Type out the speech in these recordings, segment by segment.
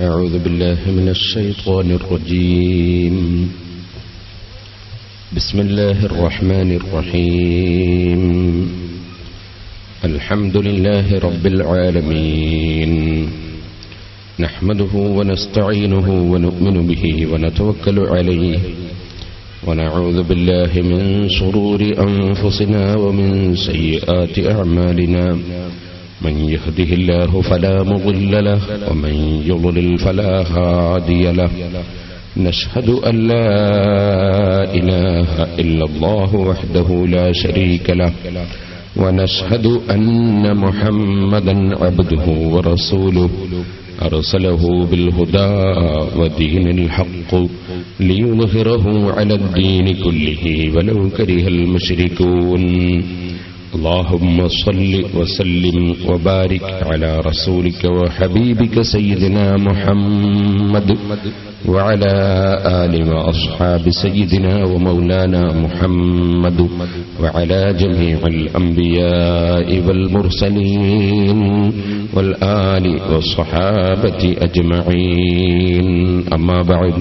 أعوذ بالله من الشيطان الرجيم. بسم الله الرحمن الرحيم. الحمد لله رب العالمين، نحمده ونستعينه ونؤمن به ونتوكل عليه، ونعوذ بالله من شرور أنفسنا ومن سيئات أعمالنا، من يهده الله فلا مضل له ومن يضلل فلا هادي له. نشهد أن لا إله إلا الله وحده لا شريك له، ونشهد أن محمدا عبده ورسوله، أرسله بالهدى ودين الحق ليظهره على الدين كله ولو كره المشركون. اللهم صل وسلم وبارك على رسولك وحبيبك سيدنا محمد وعلى آل وأصحاب سيدنا ومولانا محمد وعلى جميع الأنبياء والمرسلين والآل والصحابة أجمعين. أما بعد،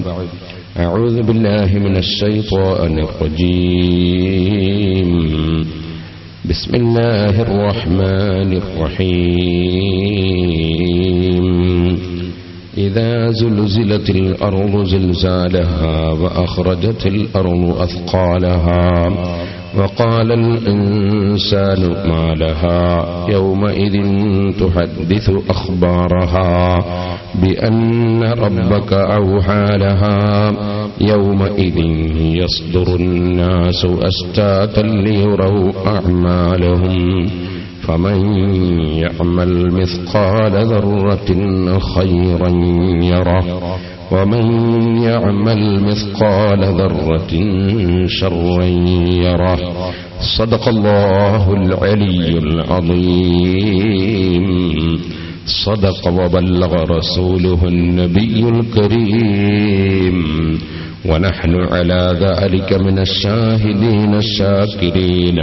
أعوذ بالله من الشيطان الرجيم. بسم الله الرحمن الرحيم. إذا زلزلت الأرض زلزالها وأخرجت الأرض أثقالها وقال الإنسان ما لها يومئذ تحدث أخبارها بأن ربك أوحى لها يومئذ يصدر الناس أشتاتا ليروا أعمالهم فمن يعمل مثقال ذرة خيرا يره ومن يعمل مثقال ذرة شرا يره. صدق الله العلي العظيم. صدق وبلغ رسوله النبي الكريم، ونحن على ذلك من الشاهدين الشاكرين،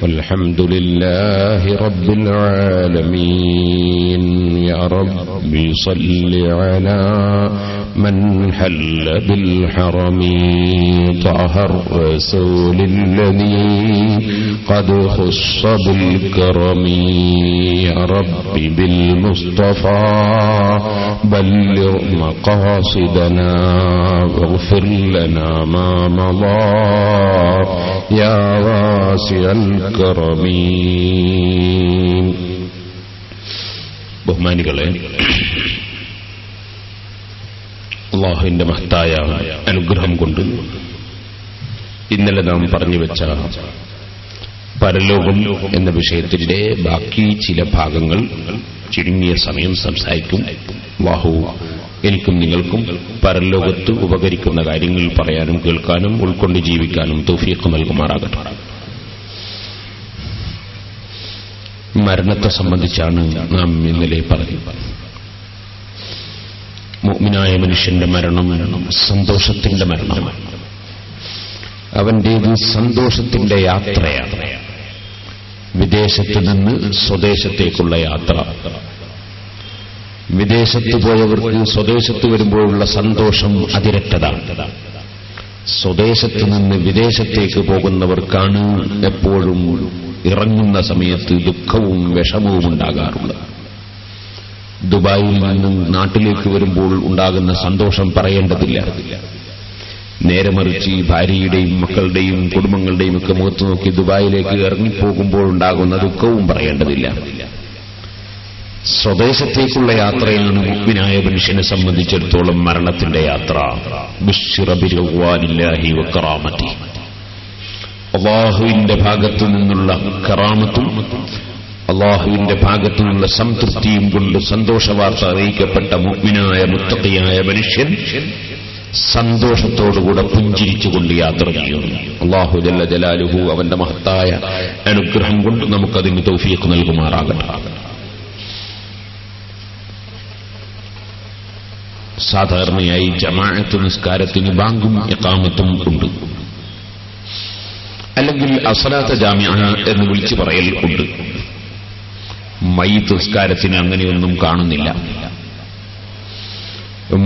والحمد لله رب العالمين. يا رب صل على من حل بالحرم طه الرسول الذي قد خص بالكرم. يا رب بالمصطفى بلغ مقاصدنا واغفر لنا ما مضى يا واسع الكرم. ബഹുമാനികളെ, അല്ലാഹുവിന്റെ മഹത്തായ അനുഗ്രഹം കൊണ്ട് ഇന്നലെ നാം പറഞ്ഞു വെച്ച പരലോകം എന്ന വിഷയത്തിന്റെ ബാക്കി ചില ഭാഗങ്ങൾ ചുരുങ്ങിയ സമയം സംസാരിക്കും. അല്ലാഹു എനിക്കും നിങ്ങൾക്കും പരലോകത്ത് ഉപകരിക്കുന്ന കാര്യങ്ങൾ പറയാനും കേൾക്കാനും ഉൾക്കൊണ്ട് ജീവിക്കാനും തൗഫീഖ് നൽകുമാറാകട്ടെ. മരണത്തെ സംബന്ധിച്ചാണ് നാം ഇന്നലെ പറഞ്ഞത്. മുഅ്മിനായ മനുഷ്യന്റെ മരണം സന്തോഷത്തിന്റെ മരണമാണ്. അവന്റേത് സന്തോഷത്തിന്റെ യാത്രയാണ്. വിദേശത്ത് നിന്ന് സ്വദേശത്തേക്കുള്ള യാത്ര. വിദേശത്ത് പോയവർക്ക് സ്വദേശത്ത് വരുമ്പോഴുള്ള സന്തോഷം അതിരറ്റതാണ്. സ്വദേശത്ത് നിന്ന് വിദേശത്തേക്ക് പോകുന്നവർക്കാണ് എപ്പോഴും ഇറങ്ങുന്ന സമയത്ത് ദുഃഖവും വിഷമവും ഉണ്ടാകാറുള്ളത്. ദുബായിൽ നിന്നും നാട്ടിലേക്ക് വരുമ്പോൾ ഉണ്ടാകുന്ന സന്തോഷം പറയേണ്ടതില്ല. നേരെ മറിച്ച് ഭാര്യയുടെയും മക്കളുടെയും കുടുംബങ്ങളുടെയും ഒക്കെ മുഖത്ത് നോക്കി ദുബായിലേക്ക് ഇറങ്ങിപ്പോകുമ്പോൾ ഉണ്ടാകുന്ന ദുഃഖവും പറയേണ്ടതില്ല. സ്വദേശത്തേക്കുള്ള യാത്രയാണ് മുഅ്മിനായ മനുഷ്യനെ സംബന്ധിച്ചിടത്തോളം മരണത്തിന്റെ യാത്ര. ബിശ്റ ബിറിദ്വാനില്ലാഹി വകറാമതി. അല്ലാഹുവിന്റെ ഭാഗത്തു നിന്നുള്ള കറാമത്തും അല്ലാഹുവിന്റെ ഭാഗത്തു നിന്നുള്ള സംതൃപ്തിയും കൊണ്ട് സന്തോഷവാർത്ത അറിയിക്കപ്പെട്ട മുഅ്മിനായ മുത്തഖിയായ മനുഷ്യൻ സന്തോഷത്തോടുകൂടെ പുഞ്ചിരിച്ചുകൊണ്ട് യാത്ര ചെയ്യുന്നു. അല്ലാഹു ജല്ല ജലാലുഹു അവന്റെ മഹത്തായ അനുഗ്രഹം കൊണ്ട് നമുക്കതിന് തൗഫീഖ് നൽകുമാറാകട്ടെ. സാധാരണയായി ജമാഅത്ത് നിസ്കാരത്തിന് ബാങ്കും ഇഖാമത്തും ഉണ്ട്, അല്ലെങ്കിൽ അസ്സലാത്ത് ജാമിഅ എന്ന് വിളിച്ചു പറയൽ ഉണ്ട്. മയ്യിത്ത് നിസ്കാരത്തിന് അങ്ങനെയൊന്നും കാണുന്നില്ല.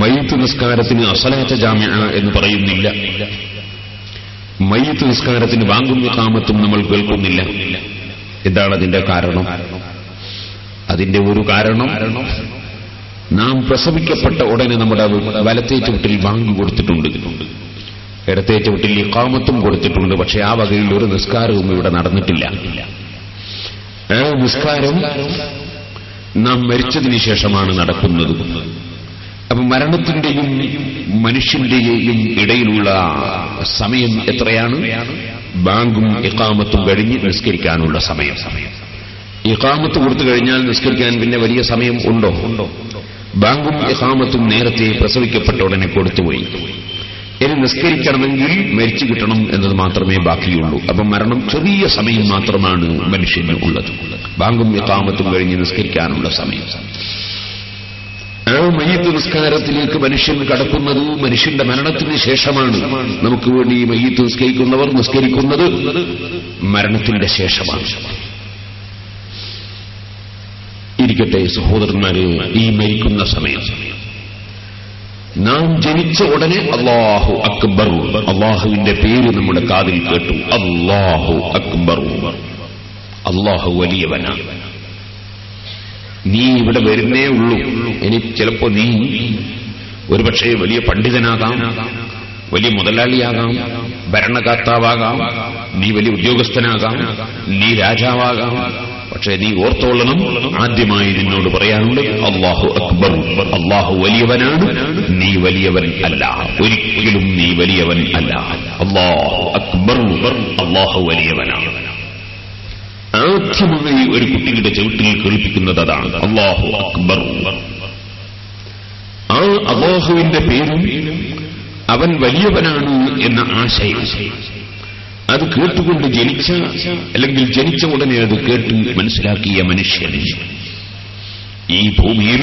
മയ്യിത്ത് നിസ്കാരത്തിന് അസ്സലാത്ത് ജാമിഅ എന്ന് പറയുന്നില്ല. മയ്യിത്ത് നിസ്കാരത്തിന് ബാങ്കും ഇഖാമത്തും നമ്മൾ കേൾക്കുന്നില്ല. എന്താണ് അതിന്റെ കാരണം? അതിന്റെ ഒരു കാരണം, നാം പ്രസവിക്കപ്പെട്ട ഉടനെ നമ്മുടെ വലത്തേ ചുവട്ടിൽ ബാങ്ക് കൊടുത്തിട്ടുണ്ട്, ഇടത്തേ ചുവട്ടിൽ ഇഖാമത്തും കൊടുത്തിട്ടുണ്ട്. പക്ഷെ ആ വകയിൽ ഒരു നിസ്കാരവും ഇവിടെ നടന്നിട്ടില്ല. ആ നിസ്കാരം നാം മരിച്ചതിന് ശേഷമാണ് നടക്കുന്നത്. അപ്പൊ മരണത്തിന്റെയും മനുഷ്യന്റെയും ഇടയിലുള്ള സമയം എത്രയാണ്? ബാങ്കും ഇഖാമത്തും കഴിഞ്ഞ് നിസ്കരിക്കാനുള്ള സമയം. ഇഖാമത്ത് കൊടുത്തു കഴിഞ്ഞാൽ നിസ്കരിക്കാൻ പിന്നെ വലിയ സമയം ഉണ്ടോ? ബാങ്കും ഇഖാമത്തും നേരത്തെ പ്രസവിക്കപ്പെട്ട ഉടനെ കൊടുത്തുപോയി. ഇനി നിസ്കരിക്കണമെങ്കിൽ മരിച്ചു കിട്ടണം എന്നത് മാത്രമേ ബാക്കിയുള്ളൂ. അപ്പം മരണം ചെറിയ സമയം മാത്രമാണ് മനുഷ്യന് ഉള്ളത്, ബാങ്കും ഇഖാമത്തും കഴിഞ്ഞ് നിസ്കരിക്കാനുള്ള സമയം. ആ മയ്യിത്ത് നിസ്കാരത്തിലേക്ക് മനുഷ്യൻ കടക്കുന്നത് മനുഷ്യന്റെ മരണത്തിന് ശേഷമാണ്. നമുക്ക് വേണ്ടി മയ്യിത്ത് നിസ്കരിക്കുന്നവർ നിസ്കരിക്കുന്നത് മരണത്തിന്റെ ശേഷമാണ്. ഇരിക്കട്ടെ സഹോദരന്മാരെ, ഈ മരിക്കുന്ന സമയം നാം ജനിച്ച ഉടനെ അല്ലാഹു അക്ബർ, അള്ളാഹുവിന്റെ പേര് നമ്മുടെ കാതിൽ കേട്ടു. അല്ലാഹു അക്ബർ, അല്ലാഹു വലിയവനാണ്. നീ ഇവിടെ വരുന്നേ ഉള്ളൂ. ഇനി ചിലപ്പോ നീ ഒരുപക്ഷെ വലിയ പണ്ഡിതനാകാം, വലിയ മുതലാളിയാകാം, ഭരണകർത്താവാകാം, നീ വലിയ ഉദ്യോഗസ്ഥനാകാം, നീ രാജാവാകാം. പക്ഷേ നീ ഓർത്തോളണം, ആദ്യമായി നിന്നോട് പറയാനുള്ളത് അല്ലാഹു അക്ബർ, അല്ലാഹു വലിയവനാണ്, നീ വലിയവൻ അല്ല. ഒരിക്കലും നീ വലിയവൻ അല്ല. അല്ലാഹു അക്ബർ, അല്ലാഹു വലിയവനാണ്. ആദ്യമായി ഒരു കുട്ടിയുടെ ചവിട്ടിൽ കേൾപ്പിക്കുന്നത് അതാണ്, അല്ലാഹു അക്ബർ. ആ അല്ലാഹുവിന്റെ പേരും അവൻ വലിയവനാണ് എന്ന ആശയം അത് കേട്ടുകൊണ്ട് ജനിച്ച, അല്ലെങ്കിൽ ജനിച്ച ഉടനെ അത് കേട്ട് മനസ്സിലാക്കിയ മനുഷ്യൻ ഈ ഭൂമിയിൽ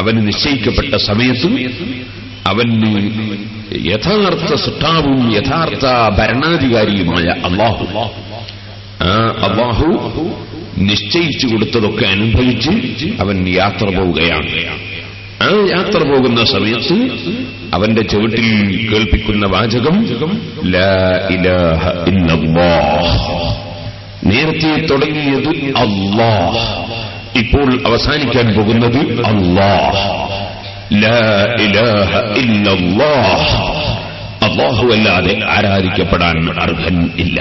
അവന് നിശ്ചയിക്കപ്പെട്ട സമയത്ത് അവന് യഥാർത്ഥ സൃഷ്ടാവും യഥാർത്ഥ ഭരണാധികാരിയുമായ അല്ലാഹു, ആ അല്ലാഹു നിശ്ചയിച്ചു കൊടുത്തതൊക്കെ അനുഭവിച്ച് അവൻ യാത്ര പോവുകയാണ്. ആ യാത്ര പോകുന്ന സമയത്ത് അവന്റെ ചുവട്ടിൽ കേൾപ്പിക്കുന്ന വാചകം ലാ ഇലാഹ ഇല്ലല്ലാഹ്. നേരത്തെ തുടങ്ങിയത് അല്ലാഹ്, ഇപ്പോൾ അവസാനിക്കാൻ പോകുന്നത് അല്ലാഹ്. ലാ ഇലാഹ ഇല്ലല്ലാഹ്, അല്ലാഹു അല്ലാതെ ആരാധിക്കപ്പെടാൻ അർഹൻ ഇല്ല.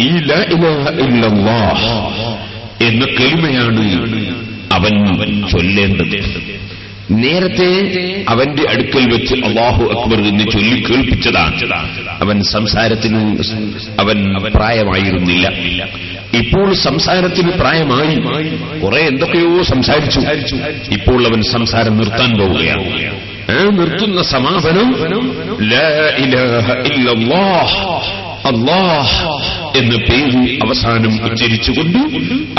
ഈ ലാ ഇലാഹ ഇല്ലല്ലാഹ് എന്ന കലിമയാണ് അവൻ ചൊല്ലേണ്ടത്. നേരത്തെ അവന്റെ അടുക്കൽ വെച്ച് അല്ലാഹു അക്ബർ എന്ന് ചൊല്ലി കേൾപ്പിച്ചതാണ്. അവൻ സംസാരത്തിന് അവൻ പ്രായമായിരുന്നില്ല. ഇപ്പോൾ സംസാരത്തിന് പ്രായമായി, കുറെ എന്തൊക്കെയോ സംസാരിച്ചു. ഇപ്പോൾ അവൻ സംസാരം നിർത്താൻ പോവുകയാണ്. നിർത്തുന്ന സമാപനം ലാ ഇലാഹ ഇല്ലല്ലാഹ്, അല്ലാഹ് എന്ന പേര് അവസാനം ഉച്ചരിച്ചുകൊണ്ട്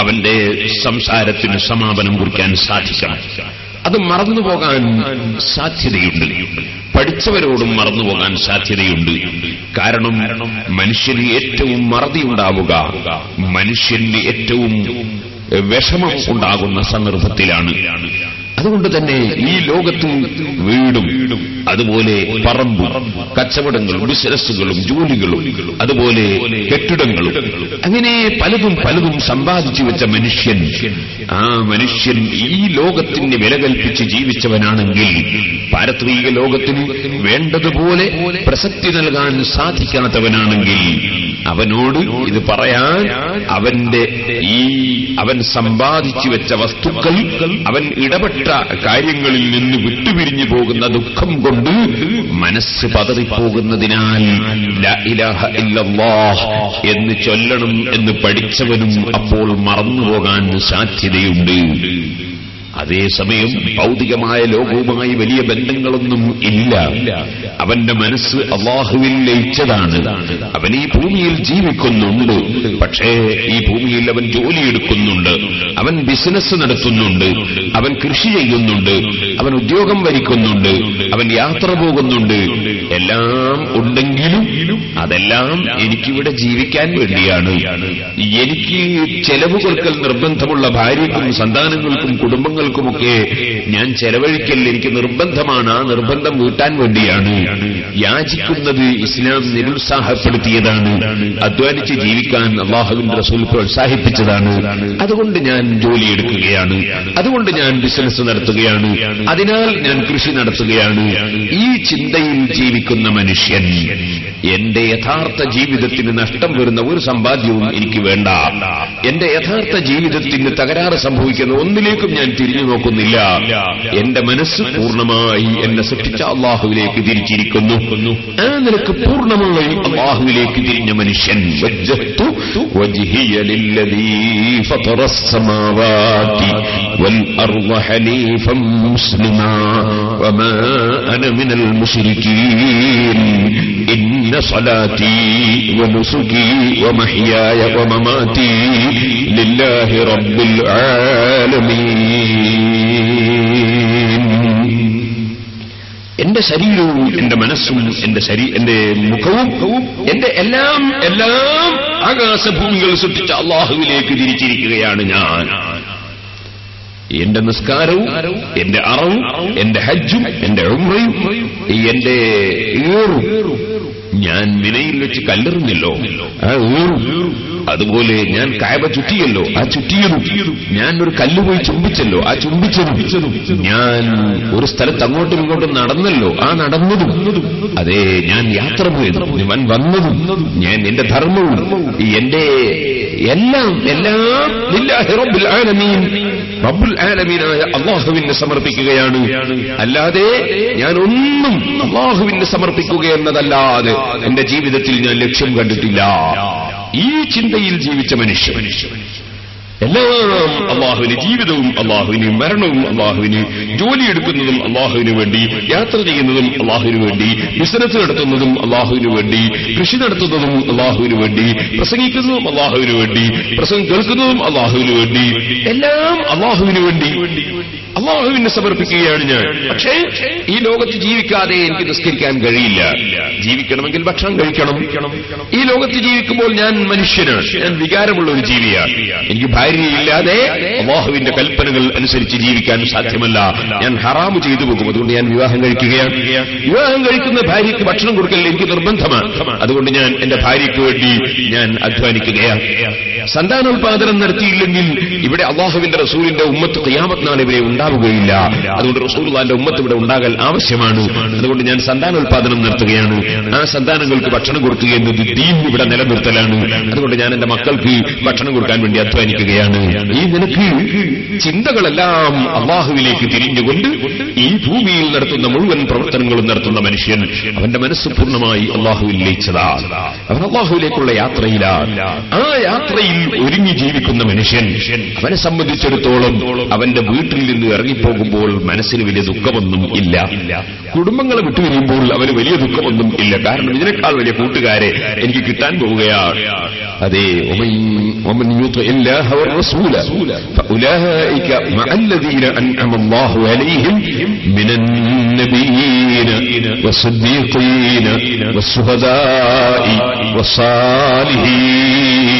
അവന്റെ സംസാരത്തിന് സമാപനം കുറിക്കാൻ സാധിക്കണം. അത് മറന്നുപോകാൻ സാധ്യതയുണ്ട്, പഠിച്ചവരോടും മറന്നുപോകാൻ സാധ്യതയുണ്ട്. കാരണം മനുഷ്യന് ഏറ്റവും മറതിയുണ്ടാവുക, മനുഷ്യന് ഏറ്റവും വിഷമം ഉണ്ടാകുന്ന സന്ദർഭത്തിലാണ്. അതുകൊണ്ട് തന്നെ ഈ ലോകത്ത് വീടും അതുപോലെ പറമ്പും കച്ചവടങ്ങളും ബിസിനസ്സുകളും ജോലികളും അതുപോലെ കെട്ടിടങ്ങളും അങ്ങനെ പലതും പലതും സമ്പാദിച്ചു വെച്ച മനുഷ്യൻ, ആ മനുഷ്യൻ ഈ ലോകത്തിന് വില കൽപ്പിച്ച് ജീവിച്ചവനാണെങ്കിൽ പാരത്രിക ലോകത്തിന് വേണ്ടതുപോലെ പ്രസക്തി നൽകാൻ സാധിക്കാത്തവനാണെങ്കിൽ അവനോട് ഇത് പറയാൻ അവൻ സമ്പാദിച്ചു വെച്ച വസ്തുക്കൾ, അവൻ ഇടപെട്ട കാര്യങ്ങളിൽ നിന്ന് വിട്ടുപിരിഞ്ഞു പോകുന്ന ദുഃഖം കൊണ്ട് മനസ്സ് പതറിപ്പോകുന്നതിനാൽ ലാ ഇലാഹ ഇല്ലല്ലാഹ് എന്ന് ചൊല്ലണം എന്ന് പഠിച്ചവനും അപ്പോൾ മറന്നുപോകാൻ സാധ്യതയുണ്ട്. അതേസമയം ഭൗതികമായ ലോകവുമായി വലിയ ബന്ധങ്ങളൊന്നും ഇല്ല. അവന്റെ മനസ്സ് അല്ലാഹുവിൽ ലയിച്ചതാണ്. അവൻ ഈ ഭൂമിയിൽ ജീവിക്കുന്നുണ്ട്, പക്ഷേ ഈ ഭൂമിയിൽ അവൻ ജോലിയെടുക്കുന്നുണ്ട്, അവൻ ബിസിനസ് നടത്തുന്നുണ്ട്, അവൻ കൃഷി ചെയ്യുന്നുണ്ട്, അവൻ ഉദ്യോഗം വരിക്കുന്നുണ്ട്, അവൻ യാത്ര പോകുന്നുണ്ട്. എല്ലാം ഉണ്ടെങ്കിലും അതെല്ലാം എനിക്കിവിടെ ജീവിക്കാൻ വേണ്ടിയാണ്. എനിക്ക് ചെലവ് കൊടുക്കൽ നിർബന്ധമുള്ള ഭാര്യയ്ക്കും സന്താനങ്ങൾക്കും കുടുംബങ്ങൾ കുടുംബങ്ങൾക്കുമൊക്കെ ഞാൻ ചെലവഴിക്കൽ എനിക്ക് നിർബന്ധമാണ്. ആ നിർബന്ധം വീട്ടാൻ വേണ്ടിയാണ്. യാചിക്കുന്നത് ഇസ്ലാം നിരുത്സാഹപ്പെടുത്തിയതാണ്. അധ്വാനിച്ച് ജീവിക്കാൻ അല്ലാഹുവിന്റെ റസൂൽ പ്രോത്സാഹിപ്പിച്ചതാണ്. അതുകൊണ്ട് ഞാൻ ജോലിയെടുക്കുകയാണ്, അതുകൊണ്ട് ഞാൻ ബിസിനസ് നടത്തുകയാണ്, അതിനാൽ ഞാൻ കൃഷി നടത്തുകയാണ്. ഈ ചിന്തയിൽ ജീവിക്കുന്ന മനുഷ്യൻ എന്റെ യഥാർത്ഥ ജീവിതത്തിന് നഷ്ടം വരുന്ന ഒരു സമ്പാദ്യവും എനിക്ക് വേണ്ട, എന്റെ യഥാർത്ഥ ജീവിതത്തിന് തകരാറ് സംഭവിക്കുന്ന ഒന്നിലേക്കും ഞാൻ തിരിഞ്ഞു നോക്കുന്നില്ല. എന്റെ മനസ്സ് പൂർണ്ണമായി എന്നെ സൃഷ്ടിച്ച അല്ലാഹുവിലേക്ക് തിരിച്ചിരിക്കുന്നു. ആ നിലക്ക് പൂർണ്ണമായി അല്ലാഹുവിലേക്ക് തിരിഞ്ഞ മനുഷ്യൻ വജ്ജഹ്തു വജ്ഹിയ ലില്ലദീ ഫതറസ് സമാവാതി വൽ അർള ഹനീഫൻ മുസ്ലിമാ വമാ അന മിനൽ മുശ്രികീൻ ഇന്ന സ്വലാത്തി വനുസുകി വമഹ്യായ വമമാതി ലില്ലാഹി റബ്ബിൽ ആലമീൻ. എന്റെ ശരീരവും എന്റെ മനസ്സും എന്റെ മുഖവും എന്റെ എല്ലാം ആകാശഭൂമികൾ സൃഷ്ടിച്ച അല്ലാഹുവിലേക്ക് തിരിച്ചിരിക്കുകയാണ് ഞാൻ. എന്റെ നിസ്കാരവും എന്റെ അറവും എന്റെ ഹജ്ജും എന്റെ ഉംറയും എന്റെ ഏറും, ഞാൻ മിനയിൽ വെച്ച് കല്ലെറിഞ്ഞല്ലോ, ആ ഏറും, അതുപോലെ ഞാൻ കഅബ ചുറ്റിയല്ലോ, ആ ചുറ്റിയതും, ഞാൻ ഒരു കല്ല് പോയി ചുംബിച്ചല്ലോ, ആ ചുംബിച്ചതും, ഞാൻ ഒരു സ്ഥലത്ത് അങ്ങോട്ടും ഇങ്ങോട്ടും നടന്നല്ലോ, ആ നടന്നതും, അതെ ഞാൻ യാത്ര പോയതും, ഞാൻ വന്നതും, ഞാൻ എന്റെ ധർമ്മവും എന്റെ എല്ലാം ലില്ലാഹി റബ്ബിൽ ആലമീൻ, റബ്ബുൽ ആലമീനായ അല്ലാഹുവിന് സമർപ്പിക്കുകയാണ്. അല്ലാതെ ഞാൻ ഒന്നും അല്ലാഹുവിന് സമർപ്പിക്കുക എന്നതല്ലാതെ എന്റെ ജീവിതത്തിൽ ഞാൻ ലക്ഷ്യം കണ്ടിട്ടില്ല. ഈ ചിന്തയിൽ ജീവിച്ച മനുഷ്യൻ എല്ലാം അല്ലാഹുവിന്, ജീവിതവും അല്ലാഹുവിന്, മരണവും അല്ലാഹുവിന്, ജോലിയെടുക്കുന്നതും അല്ലാഹുവിന് വേണ്ടി, യാത്ര ചെയ്യുന്നതും അല്ലാഹുവിന് വേണ്ടി, ബിസിനസ് നടത്തുന്നതും അല്ലാഹുവിന് വേണ്ടി, കൃഷി നടത്തുന്നതും അല്ലാഹുവിന് വേണ്ടി, പ്രസംഗിക്കുന്നതും അല്ലാഹുവിന് വേണ്ടി, പ്രസംഗം കേൾക്കുന്നതും അല്ലാഹുവിന് വേണ്ടി, എല്ലാം അല്ലാഹുവിന് വേണ്ടി അല്ലാഹുവിനെ സമർപ്പിക്കുകയാണ് ഞാൻ. പക്ഷേ ഈ ലോകത്ത് ജീവിക്കാതെ എനിക്ക് നിസ്കരിക്കാൻ കഴിയില്ല. ജീവിക്കണമെങ്കിൽ ഭക്ഷണം കഴിക്കണം. ഈ ലോകത്ത് ജീവിക്കുമ്പോൾ ഞാൻ മനുഷ്യനാണ്, ഞാൻ വികാരമുള്ള ഒരു ജീവിയാണ്. എനിക്ക് ഭാര്യയില്ലാതെ അല്ലാഹുവിന്റെ കൽപ്പനകൾ അനുസരിച്ച് ജീവിക്കാൻ സാധ്യമല്ല. ഞാൻ ഹറാമ് ചെയ്തു പോകും. അതുകൊണ്ട് ഞാൻ വിവാഹം കഴിക്കുകയാണ്. വിവാഹം കഴിക്കുന്ന ഭാര്യയ്ക്ക് ഭക്ഷണം കൊടുക്കൽ എനിക്ക് നിർബന്ധമാണ്. അതുകൊണ്ട് ഞാൻ എന്റെ ഭാര്യയ്ക്ക് വേണ്ടി ഞാൻ അധ്വാനിക്കുകയാണ്. സന്താനോത്പാദനം നടത്തിയില്ലെങ്കിൽ ഇവിടെ അല്ലാഹുവിന്റെ റസൂലിന്റെ ഉമ്മത്ത് ഖിയാമത്ത് നാൾ ഇവരെ ഉണ്ടാവുകയില്ല. അതുകൊണ്ട് റസൂലുള്ളാഹിന്റെ ഉമ്മത്ത് ഇവിടെ ഉണ്ടാകൽ ആവശ്യമാണ്. അതുകൊണ്ട് ഞാൻ സന്താനോത്പാദനം നടത്തുകയാണ്. ആ സന്താനങ്ങൾക്ക് ഭക്ഷണം കൊടുക്കുക എന്നത് ദീൻ ഇവിടെ നിലനിർത്തലാണ്. അതുകൊണ്ട് ഞാൻ എന്റെ മക്കൾക്ക് ഭക്ഷണം കൊടുക്കാൻ വേണ്ടി അധ്വാനിക്കുകയാണ്. ഈ നിലക്ക് ചിന്തകളെല്ലാം അല്ലാഹുവിലേക്ക് തിരിഞ്ഞുകൊണ്ട് ഈ ഭൂമിയിൽ നടത്തുന്ന മുഴുവൻ പ്രവർത്തനങ്ങളും നടത്തുന്ന മനുഷ്യൻ അവന്റെ മനസ്സ് പൂർണ്ണമായി അല്ലാഹുവിൽ ലയിച്ചതാണ്. അവൻ അല്ലാഹുവിലേക്കുള്ള യാത്രയിലാണ്. ആ യാത്രയിൽ ഒരുങ്ങി ജീവിക്കുന്ന മനുഷ്യൻ അവനെ സംബന്ധിച്ചിടത്തോളം അവന്റെ വീട്ടിൽ നിന്ന് ഇറങ്ങിപ്പോകുമ്പോൾ മനസ്സിന് വലിയ ദുഃഖമൊന്നും ഇല്ല. കുടുംബങ്ങളെ വിട്ടുപിരിയുമ്പോൾ അവന് വലിയ ദുഃഖമൊന്നും ഇല്ല. കാരണം ഇതിനേക്കാൾ വലിയ കൂട്ടുകാരെ എനിക്ക് കിട്ടാൻ പോവുകയാണ്. അതെ, ومن يطع الله والرسول فأولئك مع الذين أنعم الله عليهم من النبيين والصديقين والشهداء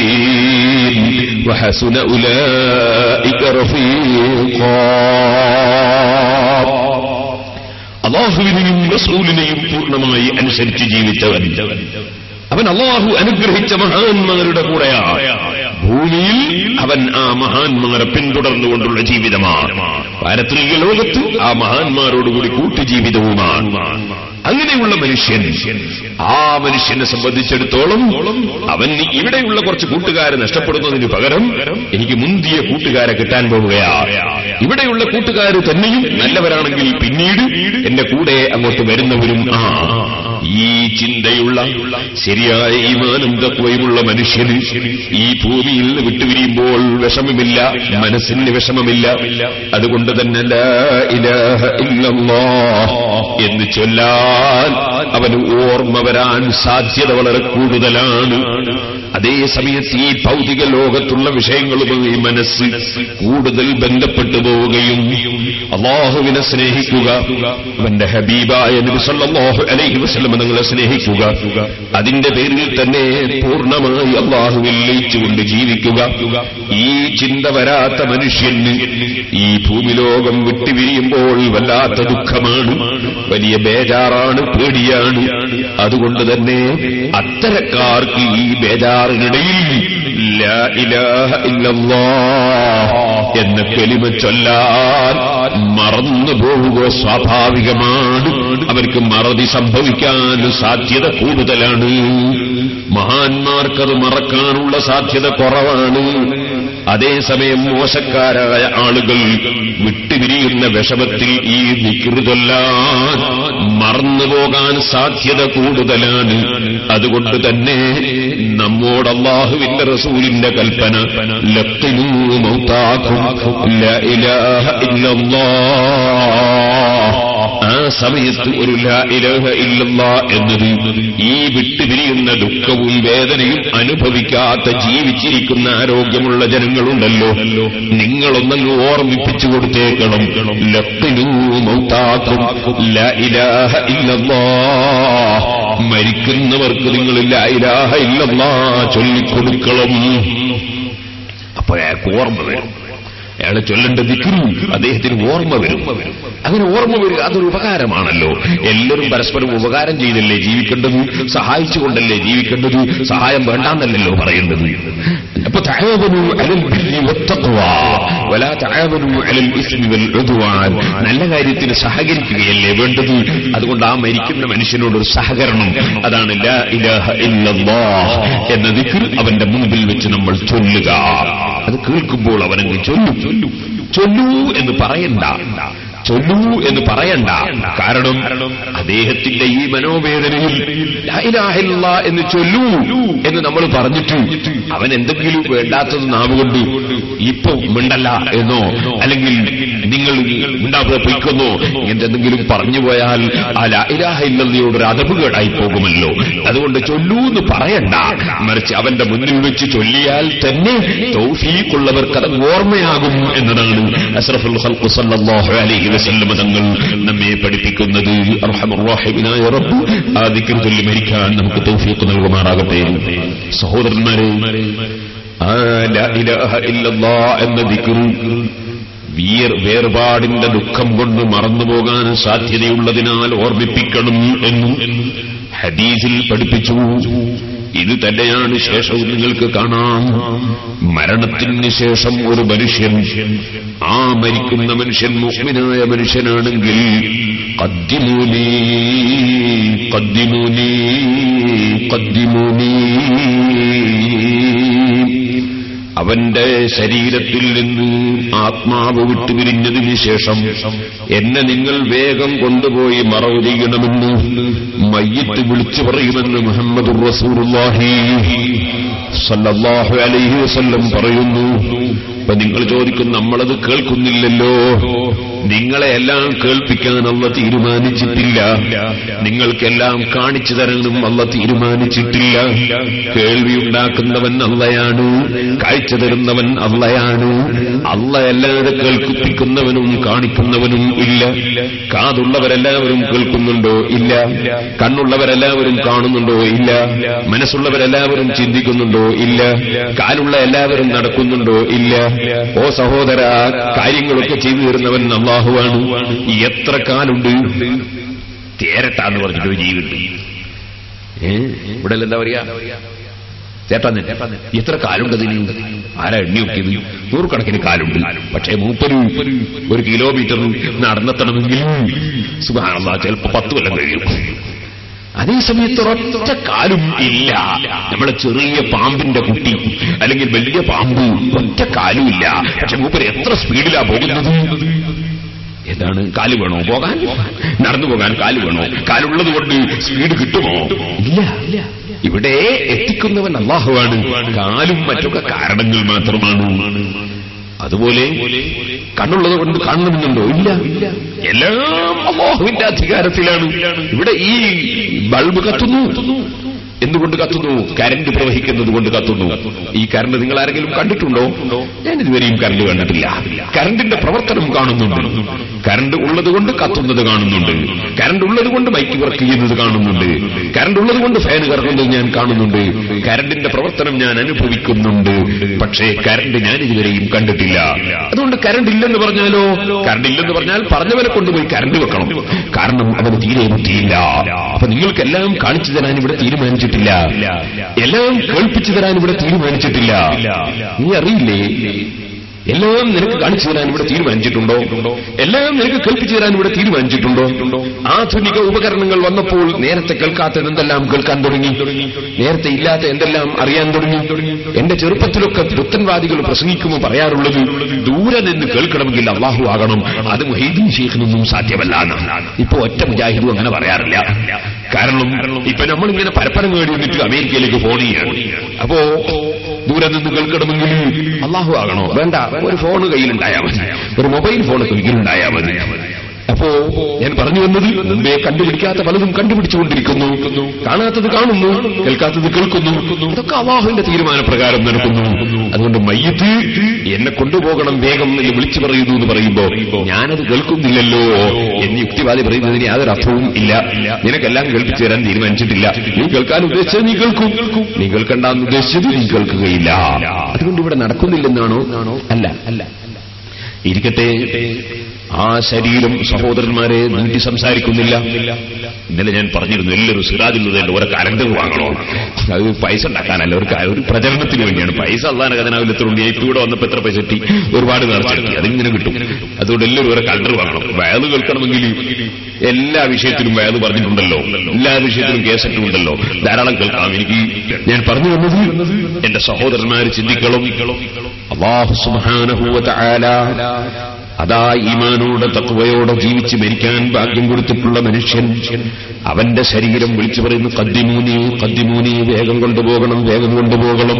والصالحين وحسن أولئك رفيقا. അല്ലാഹുവിനെയും റസൂലിനെയും പൂർണ്ണമായി അനുസരിച്ച് ജീവിച്ചവൻ അവൻ അല്ലാഹു അനുഗ്രഹിച്ച മഹാന്മാരുടെ കൂടെയാണ്. ഭൂമിയിൽ അവൻ ആ മഹാന്മാരെ പിന്തുടർന്നുകൊണ്ടുള്ള ജീവിതമാണ്. പാരത്രിക ലോകത്ത് ആ മഹാന്മാരോടുകൂടി കൂട്ടുജീവിതവുമാണ്. അങ്ങനെയുള്ള മനുഷ്യൻ, ആ മനുഷ്യനെ സംബന്ധിച്ചിടത്തോളം അവൻ ഇവിടെയുള്ള കുറച്ച് കൂട്ടുകാരെ നഷ്ടപ്പെടുന്നതിന് പകരം എനിക്ക് മുന്തിയ കൂട്ടുകാരെ കിട്ടാൻ പോവുകയാണ്. ഇവിടെയുള്ള കൂട്ടുകാർ തന്നെയും നല്ലവരാണെങ്കിൽ പിന്നീട് എന്റെ കൂടെ അങ്ങോട്ട് വരുന്നവരും ഈ ചിന്തയുള്ള ശരിയായ ഈമാനും തഖ്വയുമുള്ള മനുഷ്യന് ഈ ഭൂമിയിൽ നിന്ന് വിട്ടുപിരിയുമ്പോൾ വിഷമമില്ല, മനസ്സിന് വിഷമമില്ല. അതുകൊണ്ട് തന്നെ ലാ ഇലാഹ ഇല്ലല്ലാഹ് എന്ന് ചൊല്ലാൻ അവന് ഓർമ്മ വരാൻ സാധ്യത വളരെ കൂടുതലാണ്. അതേ സമയത്ത് ഈ ഭൗതിക ലോകത്തുള്ള വിഷയങ്ങളുമായി മനസ്സ് കൂടുതൽ ബന്ധപ്പെട്ടു പോവുകയും അല്ലാഹുവിനെ സ്നേഹിക്കുക, അവന്റെ ഹബീബായ നബി സല്ലല്ലാഹു അലൈഹി വസല്ലം തങ്ങളെ സ്നേഹിക്കുക, അതിന്റെ പേരിൽ തന്നെ പൂർണ്ണമായി അല്ലാഹുവിൽ ലയിച്ചുകൊണ്ട് ജീവിക്കുക. ഈ ചിന്ത വരാത്ത മനുഷ്യന് ഈ ഭൂമിലോകം വിട്ടുപിരിയുമ്പോൾ വല്ലാത്ത ദുഃഖമാണ്, വലിയ ബേജാറാണ്, പേടിയാണ്. അതുകൊണ്ട് തന്നെ അത്തരക്കാർക്ക് ഈ ബേജാറിനിടയിൽ ലാ ഇലാഹ ഇല്ലല്ലാഹ് എന്ന കലിമ ചൊല്ലാൻ മറന്നു പോവുക സ്വാഭാവികമാണ്. അവർക്ക് മറതി സംഭവിക്കാൻ സാധ്യത കൂടുതലാണ്. മഹാന്മാർക്കത് മറക്കാനുള്ള സാധ്യത കുറവാണ്. അതേസമയം മോശക്കാരായ ആളുകൾ വിട്ടുപിരിയുന്ന വിഷമത്തിൽ ഈ ദിക്ർ ചൊല്ലാൻ മറന്നുപോകാൻ സാധ്യത കൂടുതലാണ്. അതുകൊണ്ട് തന്നെ നമ്മോട് അല്ലാഹുവിന്റെ റസൂലിന്റെ കൽപ്പന ലഖ്നൂ മൗതാകും ലാ ഇലാഹ ഇല്ലല്ലാഹ്. ആ സമയത്ത് ഒരു ലാ ഇലാഹ ഇല്ലല്ലാഹ് എന്നത് ഈ വിട്ടുപിരിയുന്ന ദുഃഖവും വേദനയും അനുഭവിക്കാത്ത ജീവിച്ചിരിക്കുന്ന ആരോഗ്യമുള്ള ജനങ്ങളുണ്ടല്ലോ, നിങ്ങളൊന്നങ്ങ് ഓർമ്മിപ്പിച്ചു കൊടുത്തേക്കണം. ലഖ്നൂ മൗതാകും ലാ ഇലാഹ ഇല്ലല്ലാഹ്. മരിക്കുന്നവർക്ക് നിങ്ങൾ ലാ ഇലാഹ ഇല്ലല്ലാഹ് ചൊല്ലിക്കൊടുക്കണം. അപ്പൊ അയാൾക്ക് ഓർമ്മ വരും, അയാൾ ചൊല്ലേണ്ട ദിക്ർ അദ്ദേഹത്തിന് ഓർമ്മ വരും. അങ്ങനെ ഓർമ്മ വരിക അതൊരു ഉപകാരമാണല്ലോ. എല്ലാവരും പരസ്പരം ഉപകാരം ചെയ്തല്ലേ ജീവിക്കേണ്ടത്, സഹായിച്ചുകൊണ്ടല്ലേ ജീവിക്കേണ്ടത്, സഹായം വേണ്ടാന്നല്ലല്ലോ പറയേണ്ടത്. അപ്പൊ തആവനൂ അലൽ ബിർരി വത്തഖ്വാ വലാ തആവനൂ അലൽ ഇസ്മി വൽ ഉദ്വാൻ. നല്ല കാര്യത്തിന് സഹകരിക്കുകയല്ലേ വേണ്ടത്. അതുകൊണ്ട് ആ മരിക്കുന്ന മനുഷ്യനോടൊരു സഹകരണം, അതാണ് ലാ ഇലാഹ ഇല്ലല്ലാഹ് എന്ന ദിക്ർ അവന്റെ മുൻപിൽ വെച്ച് നമ്മൾ ചൊല്ലുക. അത് കേൾക്കുമ്പോൾ അവനങ്ങ് ചൊല്ലൂ എന്ന് പറയണ്ട, ചൊല്ലൂ എന്ന് പറയണ്ട. കാരണം അദ്ദേഹത്തിന്റെ ഈ മനോവേദനയിൽ ലാ ഇലാഹ ഇല്ലല്ലാഹ് എന്ന് ചൊല്ലൂ എന്ന് നമ്മൾ പറഞ്ഞിട്ട് അവൻ എന്തെങ്കിലും വേണ്ടാത്തത് നാവുകൊണ്ട് ഇപ്പൊ മിണ്ടല്ല എന്നോ അല്ലെങ്കിൽ നിങ്ങൾ മിണ്ടാതെ പൊയ്ക്കൊന്നോ ഇങ്ങനത്തെ എന്തെങ്കിലും പറഞ്ഞു പോയാൽ ആ ലാ ഇലാഹ ഇല്ലല്ലാഹയോടൊരു അതവുകേടായി പോകുമല്ലോ. അതുകൊണ്ട് ചൊല്ലൂ എന്ന് പറയണ്ട, മറിച്ച് അവന്റെ മുന്നിൽ വെച്ച് ചൊല്ലിയാൽ തന്നെ തൗഫീഖുള്ളവർക്ക് അത് ഓർമ്മയാകും എന്നതാണ് അഷ്റഫുൽ ഖൽഖ് സല്ലല്ലാഹു അലൈഹി വസല്ലം തങ്ങൾ നമ്മെ പഠിപ്പിക്കുന്നത്. അർഹമർ റഹീമായ റബ്ബ് ആ ദിക്ർ ചൊല്ലി മരിക്കാൻ നമുക്ക് തൗഫീഖ് നൽകുമാറാകട്ടെ. സഹോദരന്മാരെ, ആ ലാ ഇലാഹ ഇല്ലല്ലാഹ് എന്ന ദിക്ർ വേർപാടിന്റെ ദുഃഖം കൊണ്ട് മറന്നുപോകാൻ സാധ്യതയുള്ളതിനാൽ ഓർമ്മിപ്പിക്കണം എന്നും ഹദീസിൽ പഠിപ്പിച്ചു. ഇത് തന്നെയാണ് ശേഷവും നിങ്ങൾക്ക് കാണാം. മരണത്തിന് ശേഷം ഒരു മനുഷ്യൻ, ആ മരിക്കുന്ന മനുഷ്യൻ മുഅ്മിനായ മനുഷ്യനാണെങ്കിൽ ഖദ്ദിമൂനി ഖദ്ദിമൂനി ഖദ്ദിമൂനി, അവന്റെ ശരീരത്തിൽ നിന്ന് ആത്മാവ് വിട്ടുപിരിഞ്ഞതിന് ശേഷം എന്നെ നിങ്ങൾ വേഗം കൊണ്ടുപോയി മറവ് ചെയ്യണമെന്ന് മയ്യിത്ത് വിളിച്ചു പറയുമെന്ന് മുഹമ്മദുർ റസൂലുള്ളാഹി സല്ലല്ലാഹു അലൈഹി വസല്ലം പറയുന്നു. അപ്പൊ നിങ്ങൾ ചോദിക്കും, നമ്മളത് കേൾക്കുന്നില്ലല്ലോ. നിങ്ങളെ എല്ലാം കേൾപ്പിക്കാൻ അല്ലാഹു തീരുമാനിച്ചിട്ടില്ല, നിങ്ങൾക്കെല്ലാം കാണിച്ചു തരാനും അല്ലാഹു തീരുമാനിച്ചിട്ടില്ല. കേൾവിയുണ്ടാക്കുന്നവൻ അല്ലാഹയാണ്, കാഴ്ച തരുന്നവൻ അല്ലാഹയാണ്. അല്ലാഹയല്ലാതെ കേൾപ്പിക്കുന്നവനും കാണിക്കുന്നവനും ഇല്ല. കാതുള്ളവരെല്ലാവരും കേൾക്കുന്നുണ്ടോ? ഇല്ല. കണ്ണുള്ളവരെല്ലാവരും കാണുന്നുണ്ടോ? ഇല്ല. മനസ്സുള്ളവരെല്ലാവരും ചിന്തിക്കുന്നുണ്ടോ? ഇല്ല. കാലുള്ള എല്ലാവരും നടക്കുന്നുണ്ടോ? ഇല്ല. ഓ സഹോദര, കാര്യങ്ങളൊക്കെ ചെയ്തു തരുന്നവൻ അല്ലാഹുവാണ്. എത്ര കാലുണ്ട്? തേരട്ടാന്ന് പറഞ്ഞിട്ടൊരു ജീവിണ്ട്. ഇവിടെ എന്താ പറയാ? ചേട്ടാന്ന്. എത്ര കാലുണ്ടതിന്? ആരാ എണ്ണി നോക്കിയത്? 100 കണക്കിന് കാലുണ്ട്. പക്ഷേ മൂപ്പര് 1 കിലോമീറ്റർ നടന്നെത്തണമെങ്കിൽ സുബ്ഹാനല്ലാഹ് ചിലപ്പോ 10 കൊല്ലം കഴിയും. അതേസമയത്ത് ഒരൊറ്റ കാലും ഇല്ല. നമ്മളെ ചെറിയ പാമ്പിന്റെ കുട്ടി അല്ലെങ്കിൽ വലിയ പാമ്പ് ഒറ്റ കാലും ഇല്ല. പക്ഷെ മൂപ്പര് എത്ര സ്പീഡിലാ പോകുന്നത്? എന്താണ്? കാല് വേണോ പോകാൻ? നടന്നു പോകാൻ കാല് വേണോ? കാലുള്ളത് കൊണ്ട് സ്പീഡ് കിട്ടുമോ? ഇല്ല. ഇവിടെ എത്തിക്കുന്നവൻ അല്ലാഹുവാണ്. കാലും മറ്റൊക്കെ കാരണങ്ങൾ മാത്രമാണ്. അതുപോലെ കണ്ണുള്ളത് കൊണ്ട് കാണണമെന്നുണ്ടോ? ഇല്ല. എല്ലാം അല്ലാഹുവിന്റെ അധികാരത്തിലാണ്. ഇവിടെ ഈ ബൾബ് കത്തുന്നു, എന്തുകൊണ്ട് കത്തുന്നു? കരണ്ട് പ്രവഹിക്കുന്നത് കൊണ്ട് കത്തുന്നു. ഈ കരണ്ട് നിങ്ങൾ ആരെങ്കിലും കണ്ടിട്ടുണ്ടോ? ഞാൻ ഇതുവരെയും കരണ്ട് കണ്ടിട്ടില്ല. കരണ്ടിന്റെ പ്രവർത്തനം കാണുന്നുണ്ട്. കരണ്ട് ഉള്ളത് കൊണ്ട് കത്തുന്നത് കാണുന്നുണ്ട്. കരണ്ട് ഉള്ളത് കൊണ്ട് മൈക്ക് വർക്ക് ചെയ്യുന്നത് കാണുന്നുണ്ട്. കരണ്ട് ഉള്ളത് കൊണ്ട് ഫാൻ കറങ്ങുന്നത് ഞാൻ കാണുന്നുണ്ട്. കരണ്ടിന്റെ പ്രവർത്തനം ഞാൻ അനുഭവിക്കുന്നുണ്ട്. പക്ഷേ കരണ്ട് ഞാൻ ഇതുവരെയും കണ്ടിട്ടില്ല. അതുകൊണ്ട് കരണ്ട് ഇല്ലെന്ന് പറഞ്ഞാലോ? കരണ്ട് ഇല്ലെന്ന് പറഞ്ഞാൽ പറഞ്ഞവരെ കൊണ്ടുപോയി കരണ്ട് വെക്കണം. കാരണം അവന് തീരെ ബുദ്ധിയില്ല. അപ്പൊ നിങ്ങൾക്കെല്ലാം കാണിച്ചു തരാൻ ഇവിടെ തീരുമാനിച്ചിട്ടില്ല, എല്ലാം കേൾപ്പിച്ചു തരാൻ ഇവിടെ തീരുമാനിച്ചിട്ടില്ല. നീ അറിയില്ലേ? എല്ലാം നിനക്ക് കാണിച്ചു തരാൻ ഇവിടെ തീരുമാനിച്ചിട്ടുണ്ടോ? എല്ലാം നിനക്ക് കേൾപ്പിച്ചു തരാൻ ഇവിടെ തീരുമാനിച്ചിട്ടുണ്ടോ? ആധുനിക ഉപകരണങ്ങൾ വന്നപ്പോൾ നേരത്തെ കേൾക്കാത്തത് എന്തെല്ലാം കേൾക്കാൻ തുടങ്ങി, നേരത്തെ ഇല്ലാത്ത എന്തെല്ലാം അറിയാൻ തുടങ്ങി. എന്റെ ചെറുപ്പത്തിലൊക്കെ പുത്തൻവാദികൾ പ്രസംഗിക്കുമ്പോൾ പറയാറുള്ളത്, ദൂരെ നിന്ന് കേൾക്കണമെങ്കിൽ അള്ളാഹു ആകണം, അത് മുഹീദ്ദീൻ ശൈഖിനൊന്നും സാധ്യമല്ല എന്നാണ്. ഇപ്പൊ ഒറ്റ മുജാഹിദും അങ്ങനെ പറയാറില്ല. കാരണം ഇപ്പൊ നമ്മളിങ്ങനെ പരപ്പരം കേടി വന്നിട്ട് അമേരിക്കയിലേക്ക് ഫോൺ ചെയ്യാണ്. അപ്പോ ദൂരെ നിന്ന് കേൾക്കണമെങ്കിൽ അള്ളാഹു ആകണോ? വേണ്ട, ഒരു ഫോണ് കയ്യിലുണ്ടായാൽ മതി, ഒരു മൊബൈൽ ഫോൺ കയ്യിലുണ്ടായാൽ മതി. അപ്പോ ഞാൻ പറഞ്ഞു വന്നത്, മുമ്പേ കണ്ടുപിടിക്കാത്ത പലതും കണ്ടുപിടിച്ചുകൊണ്ടിരിക്കുന്നു, കാണാത്തത് കാണുന്നു, കേൾക്കാത്തത് കേൾക്കുന്നു. ഇതൊക്കെ അല്ലാഹുവിന്റെ തീരുമാനപ്രകാരം നടക്കുന്നു. അതുകൊണ്ട് മയ്യിത്ത് എന്നെ കൊണ്ടുപോകണം വേഗം എന്ന് വിളിച്ചു പറയുന്നു എന്ന് പറയുമ്പോ ഞാനത് കേൾക്കുന്നില്ലല്ലോ എന്ന് യുക്തിവാദി പറയുന്നതിന് യാതൊരു അർത്ഥവും ഇല്ല. നിനക്കെല്ലാം കേൾപ്പിച്ചു തരാൻ തീരുമാനിച്ചിട്ടില്ല. നീ കേൾക്കാൻ ഉദ്ദേശിച്ചത് നീ കേൾക്കും, നീ കേൾക്കണ്ടെന്ന് ഉദ്ദേശിച്ചത് നീ കേൾക്കുകയില്ല. അതുകൊണ്ട് ഇവിടെ നടക്കുന്നില്ലെന്നാണോ? അല്ല. ഇരിക്കട്ടെ, ആ ശരീരം സഹോദരന്മാരെ നീട്ടി സംസാരിക്കുന്നില്ല. ഇന്നലെ ഞാൻ പറഞ്ഞിരുന്നു, എല്ലാവരും സിറാജുള്ളതേണ്ട ഓരോ കലണ്ടർ വാങ്ങണോ? അത് പൈസ ഉണ്ടാക്കാനല്ല, ഒരു പ്രചരണത്തിന് വേണ്ടിയാണ്. പൈസ അള്ളാന്റെ ഖജനാവിലെത്തുണ്ട്. ഇപ്പൊ ഇവിടെ വന്നപ്പോ എത്ര പൈസ കിട്ടി? ഒരുപാട് നേർച്ചെടുത്തി, അതിങ്ങനെ കിട്ടും. അതുകൊണ്ട് എല്ലാവരും ഓരോ കലണ്ടർ വാങ്ങണം. വയത് കേൾക്കണമെങ്കിൽ എല്ലാ വിഷയത്തിലും വയത് പറഞ്ഞിട്ടുണ്ടല്ലോ, എല്ലാ വിഷയത്തിലും കേസറ്റും ഉണ്ടല്ലോ, ധാരാളം കേൾക്കാം. എനിക്ക് ഞാൻ പറഞ്ഞു വന്നത്, എന്റെ സഹോദരന്മാർ ചിന്തിക്കണം. അല്ലാഹു സുബ്ഹാനഹു വ തആല അതാ ഈമാനോടെ തഖ്വയോടെ ജീവിച്ച് മരിക്കാൻ ഭാഗ്യം കൊടുത്തിട്ടുള്ള മനുഷ്യൻ അവന്റെ ശരീരം വിളിച്ചു പറയുന്നു, ഖദ്ദിമൂനി ഖദ്ദിമൂനി, വേഗം കൊണ്ടുപോകണം, വേഗം കൊണ്ടുപോകണം.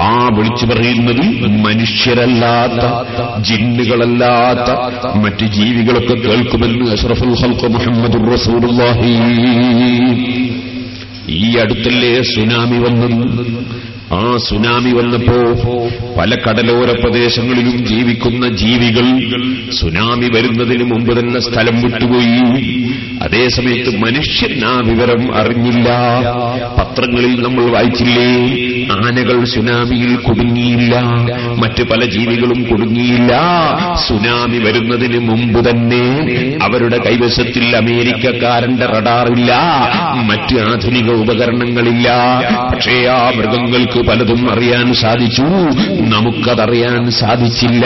ആ വിളിച്ചു പറയുന്നത് മനുഷ്യരല്ലാത്ത, ജിന്നുകളല്ലാത്ത മറ്റ് ജീവികളൊക്കെ കേൾക്കുമെന്ന് അഷ്റഫുൽ ഖൽഖ് മുഹമ്മദുർ റസൂലുള്ളാഹി. ഈ അടുത്തല്ലേ സുനാമി വന്നത്? ആ സുനാമി വന്നപ്പോ പല കടലോര പ്രദേശങ്ങളിലും ജീവിക്കുന്ന ജീവികൾ സുനാമി വരുന്നതിന് മുമ്പ് തന്നെ സ്ഥലം വിട്ടുപോയി. അതേസമയത്ത് മനുഷ്യൻ ആ വിവരം അറിഞ്ഞില്ല. പത്രങ്ങളിൽ നമ്മൾ വായിച്ചില്ലേ, ആനകൾ സുനാമിയിൽ കുടുങ്ങിയില്ല, മറ്റ് പല ജീവികളും കുടുങ്ങിയില്ല. സുനാമി വരുന്നതിന് മുമ്പ് തന്നെ അവരുടെ കൈവശത്തിൽ അമേരിക്കക്കാരന്റെ റഡാറില്ല, മറ്റ് ആധുനിക ഉപകരണങ്ങളില്ല. പക്ഷേ ആ മൃഗങ്ങൾക്ക് പലതും അറിയാൻ സാധിച്ചു, നമുക്കതറിയാൻ സാധിച്ചില്ല.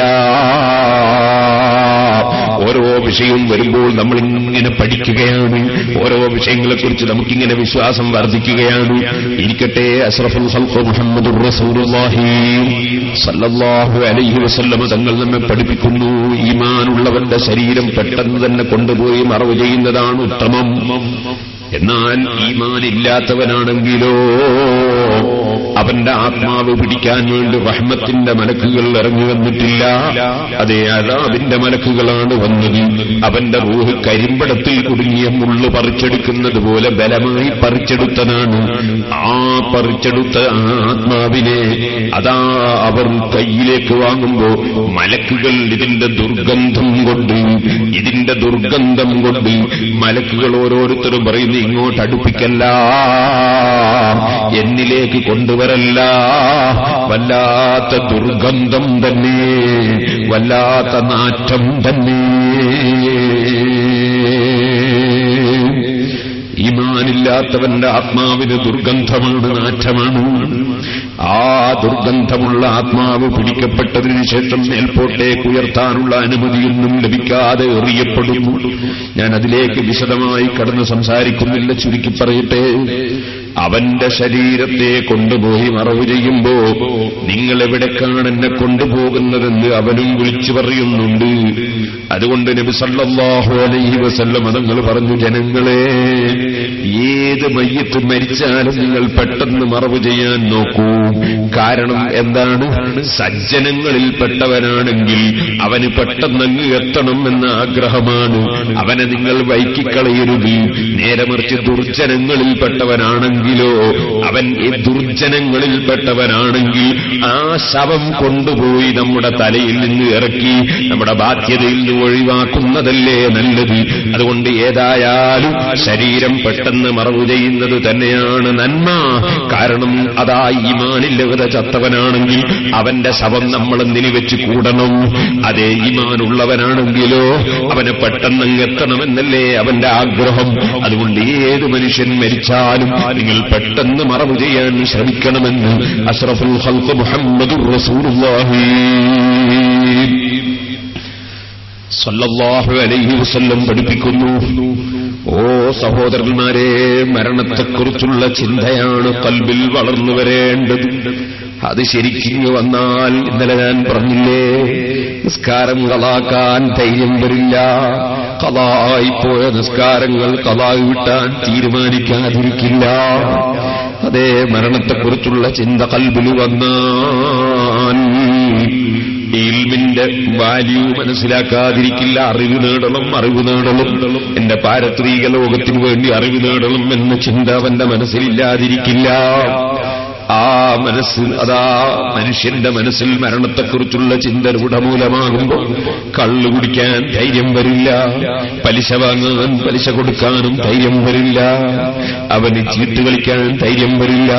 ഓരോ വിഷയവും വരുമ്പോൾ നമ്മളിങ്ങനെ പഠിക്കുകയാണ്, ഓരോ വിഷയങ്ങളെക്കുറിച്ച് നമുക്കിങ്ങനെ വിശ്വാസം വർദ്ധിക്കുകയാണ്. ഇരിക്കട്ടെ, അഷ്റഫുൽ ഖൽഖ് മുഹമ്മദുർ റസൂലുള്ളാഹി സ്വല്ലല്ലാഹു അലൈഹി വസല്ലം തങ്ങൾ നമ്മെ പഠിപ്പിക്കുന്നു, ഈമാനുള്ളവന്റെ ശരീരം പെട്ടെന്ന് തന്നെ കൊണ്ടുപോയി മറവ് ചെയ്യുന്നതാണ് ഉത്തമം. എന്നാൽ ഈമാനില്ലാത്തവനാണെങ്കിലോ അവന്റെ ആത്മാവ് പിടിക്കാൻ വേണ്ടി റഹ്മത്തിന്റെ മലക്കുകൾ ഇറങ്ങി വന്നിട്ടില്ല, അതേ അദാബിന്റെ മലക്കുകളാണ് വന്നത്. അവന്റെ റൂഹ് കരിമ്പടത്തിൽ കുടുങ്ങിയ മുള്ളു പറിച്ചെടുക്കുന്നത് പോലെ ബലമായി പറിച്ചെടുത്തതാണ്. ആ പറിച്ചെടുത്ത ആത്മാവിനെ അതാ അവർ കയ്യിലേക്ക് വാങ്ങുമ്പോ മലക്കുകൾ ഇതിന്റെ ദുർഗന്ധം കൊണ്ട് മലക്കുകൾ ഓരോരുത്തരും പറയുന്നു, ഇങ്ങോട്ട് അടുപ്പിക്കല്ല, എന്നിലേക്ക് കൊണ്ടുവരല്ല. വല്ലാത്ത ദുർഗന്ധം തന്നെ, വല്ലാത്ത നാറ്റം തന്നെ. ഈമാനില്ലാത്തവന്റെ ആത്മാവിന് ദുർഗന്ധമാണ്, നാറ്റമാണ്. ആ ദുർഗന്ധമുള്ള ആത്മാവ് പിടിക്കപ്പെട്ടതിനു ശേഷം മേൽപോട്ടേക്ക് ഉയർത്താനുള്ള അനുമതിയൊന്നും ലഭിക്കാതെ എറിയപ്പെടുന്നു. ഞാൻ അതിലേക്ക് വിശദമായി കടന്ന് സംസാരിക്കുന്നില്ല, ചുരുക്കി പറയട്ടെ. അവന്റെ ശരീരത്തെ കൊണ്ടുപോയി മറവ് ചെയ്യുമ്പോ നിങ്ങൾ എവിടേക്കാണ് എന്നെ കൊണ്ടുപോകുന്നതെന്ന് അവനും വിളിച്ചു പറയുന്നുണ്ട്. അതുകൊണ്ട് നബി സല്ലല്ലാഹു അലൈഹി വസല്ലം തങ്ങൾ പറഞ്ഞു, ജനങ്ങളെ, ഏത് മയ്യിത്ത് മരിച്ചാലും നിങ്ങൾ പെട്ടെന്ന് മറവ് ചെയ്യാൻ നോക്കൂ. കാരണം എന്താണ്? സജ്ജനങ്ങളിൽപ്പെട്ടവനാണെങ്കിൽ അവന് പെട്ടെന്നങ്ങ് എത്തണം എന്ന ആഗ്രഹമാണ്. അവനെ നിങ്ങൾ വൈക്കിക്കളയരുത്. നേരെ മറിച്ച് ദുർജനങ്ങളിൽപ്പെട്ടവനാണെങ്കിലോ, അവൻ ദുർജനങ്ങളിൽപ്പെട്ടവനാണെങ്കിൽ ആ ശവം കൊണ്ടുപോയി നമ്മുടെ തലയിൽ നിന്ന് ഇറക്കി നമ്മുടെ ബാധ്യതയിൽ നിന്ന് ഒഴിവാക്കുന്നതല്ലേ നല്ലത്. അതുകൊണ്ട് ഏതായാലും ശരീരം പെട്ടെന്ന് മറവു ചെയ്യുന്നത് തന്നെയാണ് നന്മ. കാരണം അതാ ഈമാനില്ലാതെ ചത്തവനാണെങ്കിൽ അവന്റെ ശവം നമ്മളെന്തിന് വെച്ച് കൂടണം? അതേ ഈമാനുള്ളവനാണെങ്കിലോ അവന് പെട്ടെന്ന് എത്തണമെന്നല്ലേ അവന്റെ ആഗ്രഹം. അതുകൊണ്ട് ഏത് മനുഷ്യൻ മരിച്ചാലും നിങ്ങൾ പെട്ടെന്ന് മറവു ചെയ്യാൻ ശ്രമിക്കണമെന്ന് അഷ്റഫുൽ ഖൽഖ് മുഹമ്മദുർ റസൂലുള്ളാഹി സല്ലല്ലാഹു അലൈഹി വസല്ലം പഠിപ്പിക്കുന്നു. ഓ സഹോദരന്മാരെ, മരണത്തെക്കുറിച്ചുള്ള ചിന്തയാണ് കൽബിൽ വളർന്നു വരേണ്ടത്. അത് ശരിക്കിങ്ങ് വന്നാൽ, ഇന്നലെ ഞാൻ പറഞ്ഞില്ലേ, നിസ്കാരം കളാക്കാൻ ധൈര്യം വരില്ല. കളായിപ്പോയ നിസ്കാരങ്ങൾ കളായി വിട്ടാൻ തീരുമാനിക്കാതിരിക്കില്ല. അതേ മരണത്തെക്കുറിച്ചുള്ള ചിന്ത കൽബിൽ വന്നാൽ ഇൽമിന്റെ വാല്യൂ മനസ്സിലാക്കാതിരിക്കില്ല. അറിവ് നേടണം. എന്റെ പാരത്രിക ലോകത്തിനു വേണ്ടി അറിവ് നേടണം എന്ന ചിന്ത അവന്റെ മനസ്സിലില്ലാതിരിക്കില്ല. ആ മനസ്സിൽ, അതാ മനുഷ്യന്റെ മനസ്സിൽ മരണത്തെക്കുറിച്ചുള്ള ചിന്ത രൂഢമൂലമാകുമ്പോൾ കള്ളു കുടിക്കാൻ ധൈര്യം വരില്ല, പലിശ വാങ്ങാൻ പലിശ കൊടുക്കാനും ധൈര്യം വരില്ല, അവന് ചീട്ട് കളിക്കാൻ ധൈര്യം വരില്ല,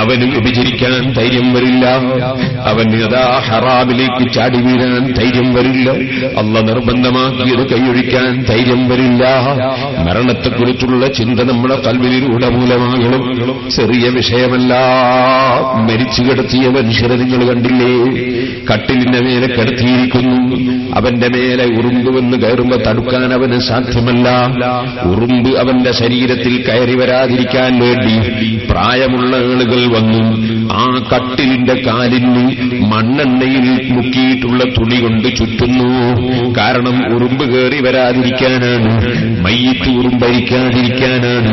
അവന് വ്യഭിചരിക്കാൻ ധൈര്യം വരില്ല, അവന് അതാ ഹറാമിലേക്ക് ചാടി വീഴാൻ ധൈര്യം വരില്ല, അല്ലാഹു നിർബന്ധമാക്കിയത് കൈയൊഴിക്കാൻ ധൈര്യം വരില്ല. മരണത്തെക്കുറിച്ചുള്ള ചിന്ത നമ്മുടെ കൽവിൽ രൂഢമൂലമാകണം. ചെറിയ വിഷയമല്ല. മരിച്ചു കിടത്തിയ മനുഷ്യരെ നിങ്ങൾ കണ്ടില്ലേ? കട്ടിലിന്റെ മേലെ കിടത്തിയിരിക്കുന്നു. അവന്റെ മേലെ ഉറുമ്പ് വന്ന് കയറുമ്പോ തടുക്കാൻ അവന് സാധ്യമല്ല. ഉറുമ്പ് അവന്റെ ശരീരത്തിൽ കയറി വരാതിരിക്കാൻ വേണ്ടി പ്രായമുള്ള ആളുകൾ വന്നു ആ കട്ടിലിന്റെ കാലിന് മണ്ണെണ്ണയിൽ മുക്കിയിട്ടുള്ള തുണി കൊണ്ട് ചുറ്റുന്നു. കാരണം ഉറുമ്പ് കയറി വരാതിരിക്കാനാണ്, മയ്യിത്ത് ഉറുമ്പരിക്കാതിരിക്കാനാണ്.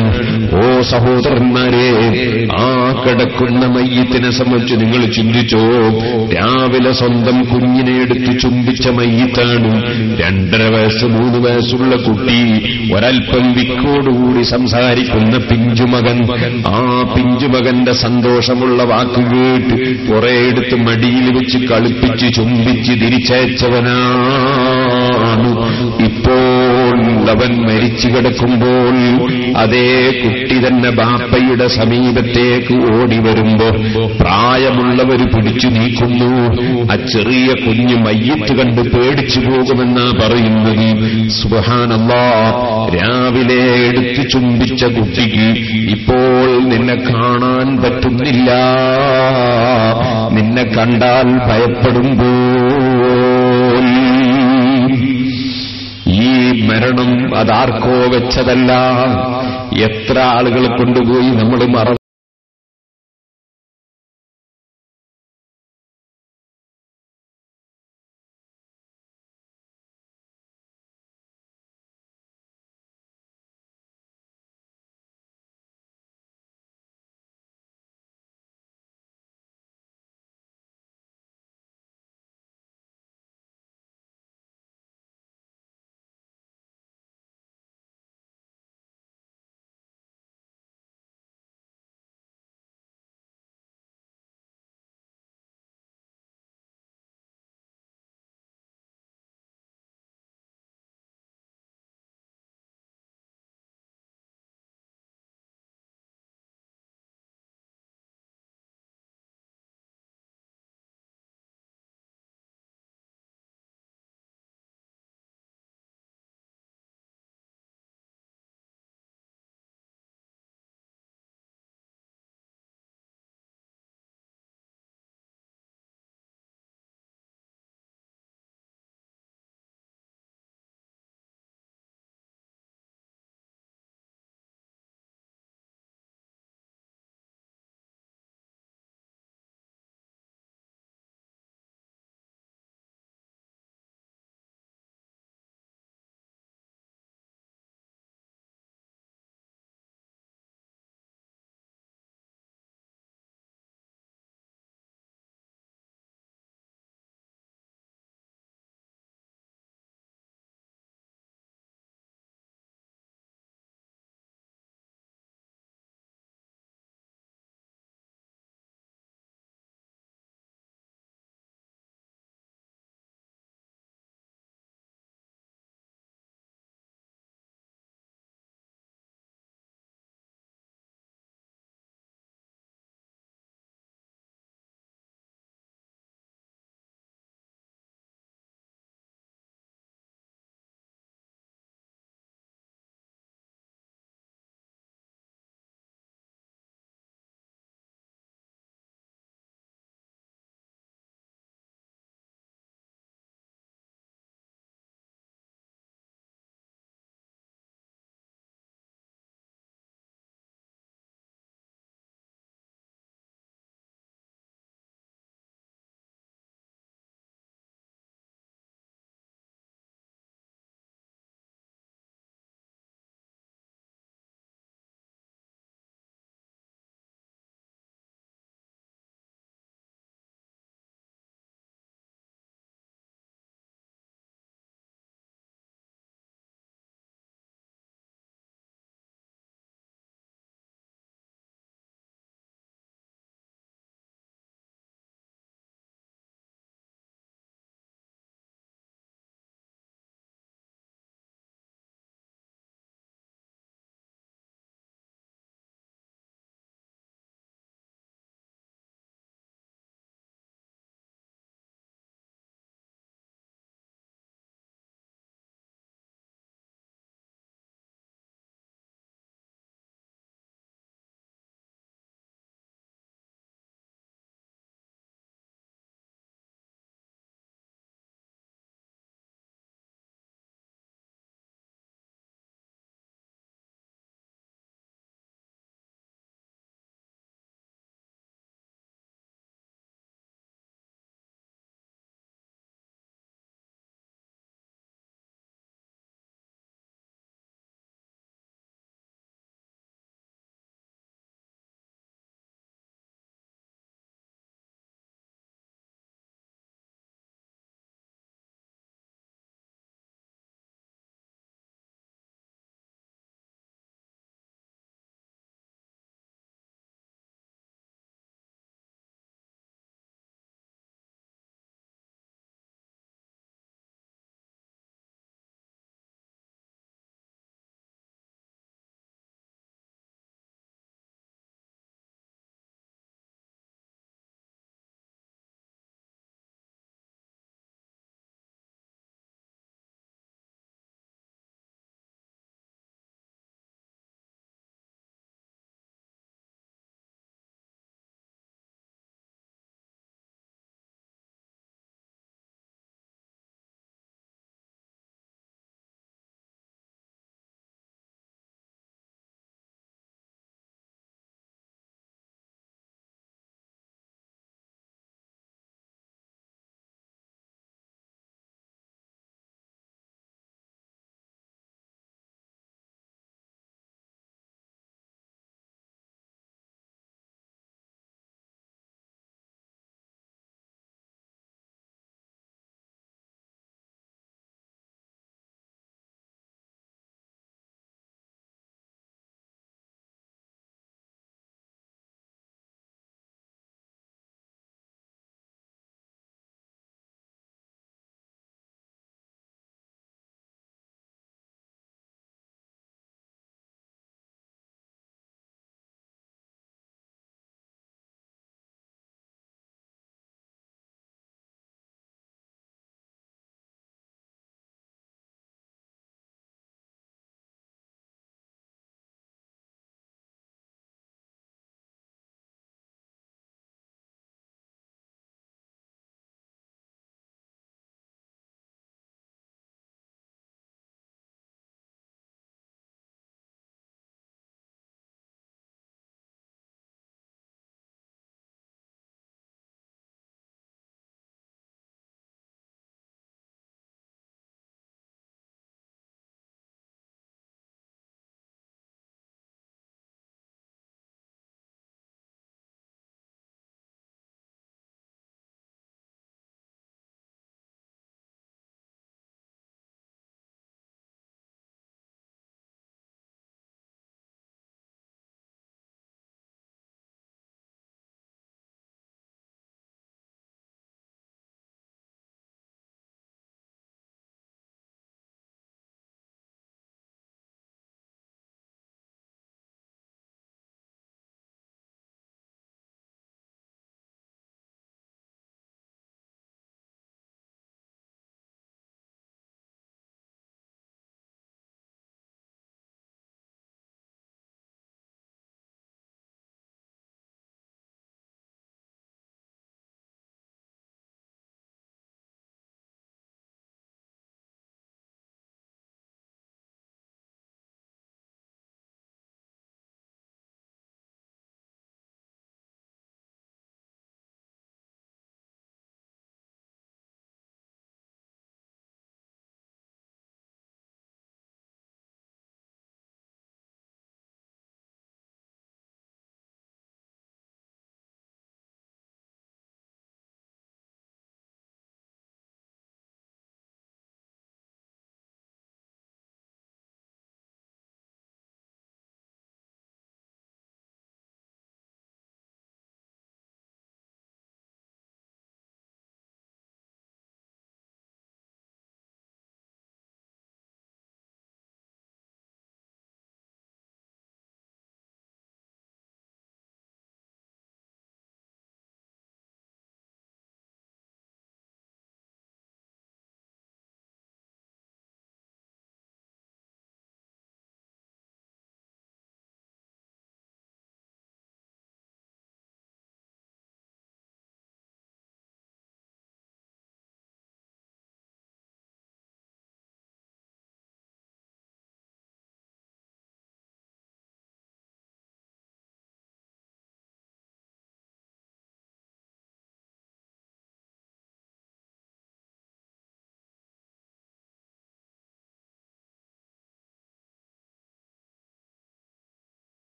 ഓ സഹോദരന്മാരെ, ആ കിടക്കുന്ന മയ്യിത്തിനെ സംബന്ധിച്ച് നിങ്ങൾ ചിന്തിച്ചോ? രാവിലെ സ്വന്തം കുഞ്ഞിനെ എടുത്ത് ചുംബിച്ച മയ്യിത്താണ്. 2.5 വയസ്സ് 3 വയസ്സുള്ള കുട്ടി, ഒരൽപ്പം വിക്കോടുകൂടി സംസാരിക്കുന്ന പിഞ്ചുമകൻ. ആ പിഞ്ചുമകന്റെ സന്തോഷമുള്ള വാക്ക് കേട്ട് കുറെ എടുത്ത് മടിയിൽ വെച്ച് കളിപ്പിച്ച് ചുംബിച്ച് തിരിച്ചയച്ചവനാണ്. ഇപ്പോൾ അവൻ മരിച്ചു കിടക്കുമ്പോൾ അതേ കുട്ടി തന്നെ ബാപ്പയുടെ സമീപത്തേക്ക് ഓടി വരുമ്പോ പ്രായമുള്ളവർ പിടിച്ചു നീക്കുന്നു. ആ ചെറിയ കുഞ്ഞ് മയ്യിത്ത് കണ്ട് പേടിച്ചു പോകുമെന്നാ പറയുന്നത്. സുബ്ഹാനല്ലാഹ്, രാവിലെ എടുത്ത് ചുംബിച്ച കുട്ടിക്ക് ഇപ്പോൾ നിന്നെ കാണാൻ പറ്റുന്നില്ല. നിന്നെ കണ്ടാൽ ഭയപ്പെടുമ്പോൾ ഈ മരണം അതാർക്കോ വെച്ചതല്ല. എത്ര ആളുകളെ കൊണ്ടുപോയി നമ്മൾ